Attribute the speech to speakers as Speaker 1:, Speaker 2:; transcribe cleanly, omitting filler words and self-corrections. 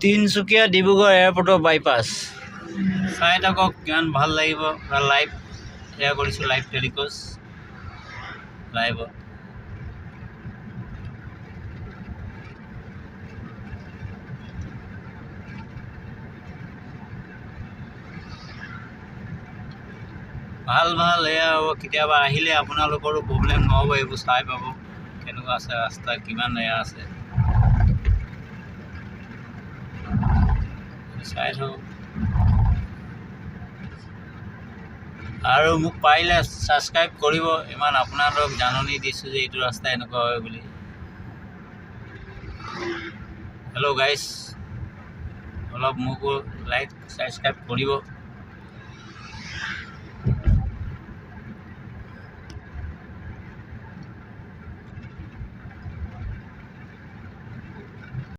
Speaker 1: তিনিচুকীয়া ডিব্ৰুগড় এয়াৰপৰ্টৰ বাইপাছ চাই থাকক কিমান ভাল লাগিব লাইভ এয়া কৰিছোঁ লাইভ টেলিকজ লাইভত ভাল ভাল এয়া হ'ব কেতিয়াবা আহিলে আপোনালোকৰো প্ৰব্লেম নহ'ব এইবোৰ চাই পাব কেনেকুৱা আছে ৰাস্তা কিমান এয়া আছে চাই থাকক আৰু মোক পাৰিলে ছাবস্ক্ৰাইব কৰিব ইমান আপোনালোকক জাননী দিছোঁ যে এইটো ৰাস্তা এনেকুৱা হয় বুলি হেল্ল' গাইজ অলপ মোকো লাইক ছাবস্ক্ৰাইব কৰিব